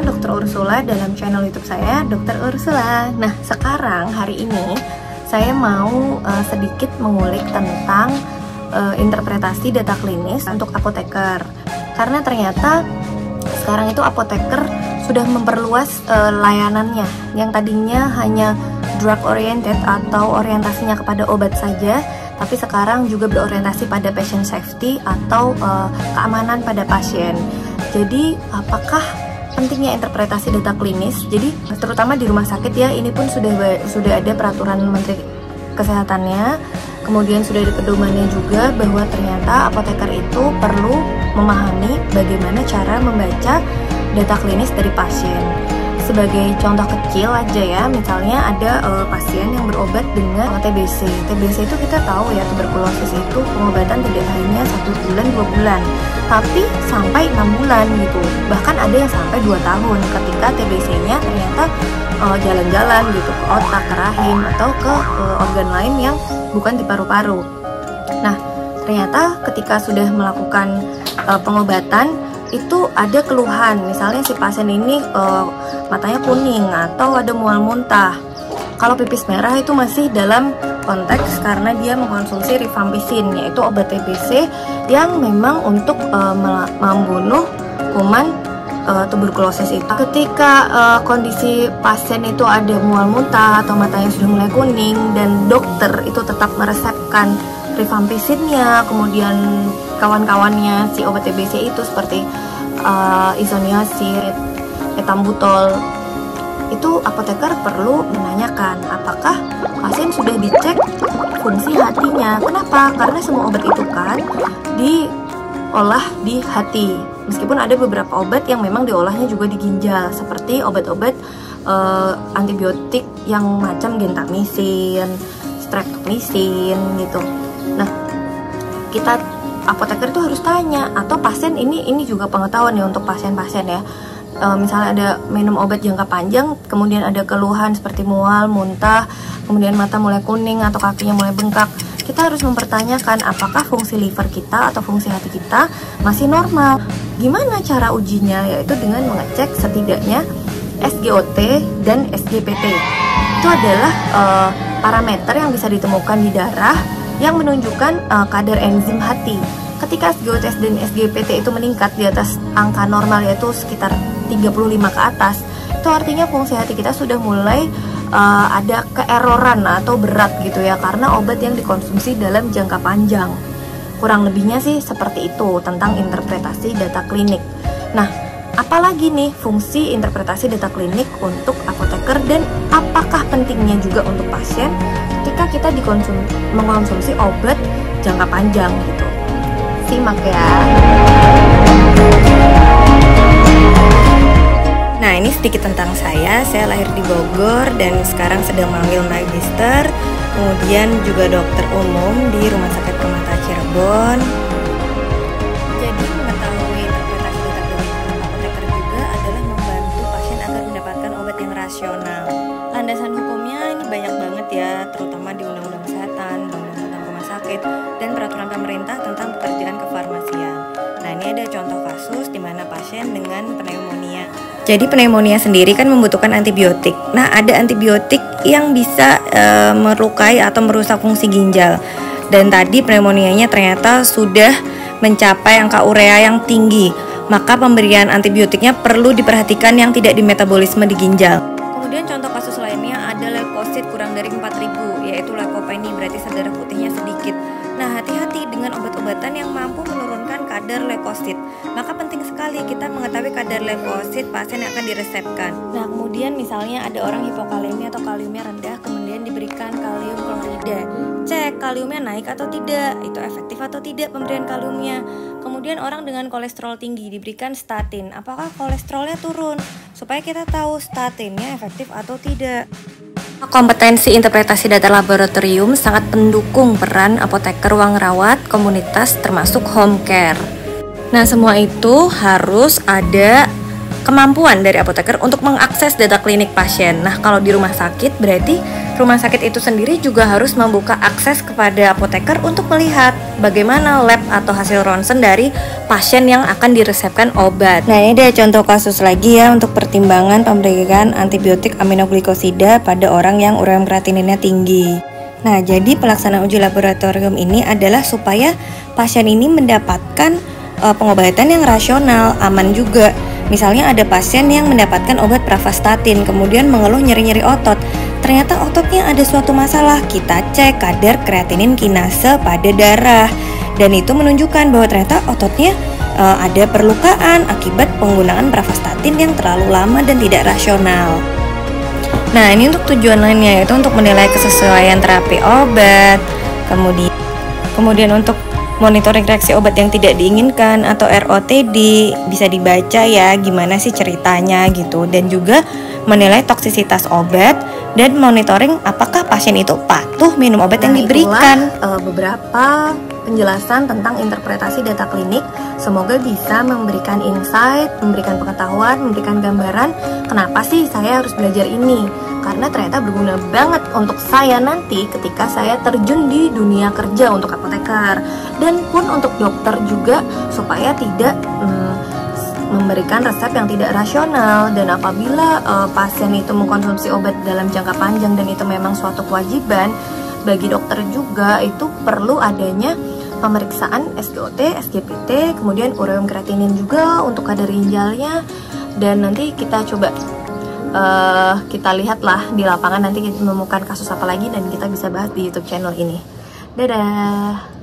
saya Dr. Ursula dalam channel YouTube saya Dr. Ursula. Nah, sekarang hari ini saya mau sedikit mengulik tentang interpretasi data klinis untuk apoteker. Karena ternyata sekarang itu apoteker sudah memperluas layanannya. Yang tadinya hanya drug oriented atau orientasinya kepada obat saja, tapi sekarang juga berorientasi pada patient safety atau keamanan pada pasien. Jadi apakah pentingnya interpretasi data klinis? Jadi terutama di rumah sakit ya, ini pun sudah ada peraturan Menteri Kesehatannya, kemudian sudah ada pedomannya juga bahwa ternyata apoteker itu perlu memahami bagaimana cara membaca data klinis dari pasien. Sebagai contoh kecil aja ya, misalnya ada pasien yang berobat dengan TBC. TBC itu kita tahu ya, tuberkulosis itu pengobatan tidak hanya 1 bulan, 2 bulan, tapi sampai 6 bulan gitu. Bahkan ada yang sampai 2 tahun ketika TBC-nya ternyata jalan-jalan gitu ke otak, ke rahim, atau ke organ lain yang bukan di paru-paru. Nah, ternyata ketika sudah melakukan pengobatan, itu ada keluhan, misalnya si pasien ini matanya kuning atau ada mual muntah. Kalau pipis merah itu masih dalam konteks karena dia mengkonsumsi rifampicin, yaitu obat TBC yang memang untuk membunuh kuman tuberkulosis itu. Ketika kondisi pasien itu ada mual muntah atau matanya sudah mulai kuning dan dokter itu tetap meresepkan rifampicinnya, kemudian kawan-kawannya si obat TBC itu seperti isoniazid, etambutol, itu apoteker perlu menanyakan apakah pasien sudah dicek fungsi hatinya. Kenapa? Karena semua obat itu kan diolah di hati. Meskipun ada beberapa obat yang memang diolahnya juga di ginjal, seperti obat-obat antibiotik yang macam gentamicin, streptomycin gitu. Nah, kita apoteker itu harus tanya, atau pasien ini juga pengetahuan ya untuk pasien-pasien ya. Misalnya ada minum obat jangka panjang, kemudian ada keluhan seperti mual, muntah, kemudian mata mulai kuning atau kakinya mulai bengkak. Kita harus mempertanyakan apakah fungsi liver kita atau fungsi hati kita masih normal. Gimana cara ujinya? Yaitu dengan mengecek setidaknya SGOT dan SGPT. Itu adalah parameter yang bisa ditemukan di darah yang menunjukkan kadar enzim hati. Ketika SGOT dan SGPT itu meningkat di atas angka normal, yaitu sekitar 35 ke atas, itu artinya fungsi hati kita sudah mulai ada keeroran atau berat gitu ya, karena obat yang dikonsumsi dalam jangka panjang. Kurang lebihnya sih seperti itu tentang interpretasi data klinik. Nah, apalagi nih fungsi interpretasi data klinik untuk apoteker dan apakah pentingnya juga untuk pasien ketika kita mengkonsumsi obat jangka panjang gitu. Simak ya. Nah, ini sedikit tentang saya. Saya lahir di Bogor dan sekarang sedang mengambil magister, kemudian juga dokter umum di Rumah Sakit Permata Cirebon. Jadi mengetahui interpretasi data klinik apoteker juga adalah membantu pasien agar mendapatkan obat yang rasional. Landasan hukumnya ini banyak banget ya, terutama di Undang-Undang Kesehatan, Undang-Undang tentang Rumah Sakit, dan peraturan pemerintah tentang pekerjaan kefarmasian. Nah, ini ada contoh kasus di mana pasien dengan pneumonia. Jadi pneumonia sendiri kan membutuhkan antibiotik. Nah, ada antibiotik yang bisa melukai atau merusak fungsi ginjal. Dan tadi pneumonianya ternyata sudah mencapai angka urea yang tinggi. Maka pemberian antibiotiknya perlu diperhatikan yang tidak dimetabolisme di ginjal. Kemudian contoh kasus lainnya ada leukosit kurang dari 4.000, yaitu leukopenia, berarti sel darah putihnya sedikit. Nah, hati-hati dengan obat-obatan yang mampu menurunkan kadar leukosit. Maka penting sekali kita mengetahui kadar leukosit pasien yang akan diresepkan. Nah, kemudian misalnya ada orang hipokalemia atau kaliumnya rendah, kemudian diberikan kalium klorida. Cek kaliumnya naik atau tidak, itu efektif atau tidak pemberian kaliumnya. Kemudian orang dengan kolesterol tinggi diberikan statin, apakah kolesterolnya turun? Supaya kita tahu statinnya efektif atau tidak. Kompetensi interpretasi data laboratorium sangat mendukung peran apoteker ruang rawat komunitas termasuk home care. Nah, semua itu harus ada kemampuan dari apoteker untuk mengakses data klinik pasien. Nah, kalau di rumah sakit berarti rumah sakit itu sendiri juga harus membuka akses kepada apoteker untuk melihat bagaimana lab atau hasil ronsen dari pasien yang akan diresepkan obat. Nah, ini ada contoh kasus lagi ya untuk pertimbangan pemberian antibiotik aminoglikosida pada orang yang ureum kreatininnya tinggi. Nah, jadi pelaksanaan uji laboratorium ini adalah supaya pasien ini mendapatkan pengobatan yang rasional, aman juga. Misalnya ada pasien yang mendapatkan obat pravastatin, kemudian mengeluh nyeri-nyeri otot. Ternyata ototnya ada suatu masalah. Kita cek kadar kreatinin kinase pada darah, dan itu menunjukkan bahwa ternyata ototnya ada perlukaan akibat penggunaan pravastatin yang terlalu lama dan tidak rasional. Nah, ini untuk tujuan lainnya, yaitu untuk menilai kesesuaian terapi obat, kemudian untuk monitoring reaksi obat yang tidak diinginkan atau ROTD, bisa dibaca ya gimana sih ceritanya gitu, dan juga menilai toksisitas obat dan monitoring apakah pasien itu patuh minum obat yang diberikan. Itulah beberapa penjelasan tentang interpretasi data klinik. Semoga bisa memberikan insight, memberikan pengetahuan, memberikan gambaran kenapa sih saya harus belajar ini. Karena ternyata berguna banget untuk saya nanti ketika saya terjun di dunia kerja untuk apoteker, dan pun untuk dokter juga, supaya tidak memberikan resep yang tidak rasional. Dan apabila pasien itu mengkonsumsi obat dalam jangka panjang dan itu memang suatu kewajiban bagi dokter juga, itu perlu adanya pemeriksaan SGOT, SGPT, kemudian ureum kreatinin juga untuk kadar ginjalnya. Dan nanti kita coba kita lihatlah di lapangan, nanti kita menemukan kasus apa lagi dan kita bisa bahas di YouTube channel ini. Dadah.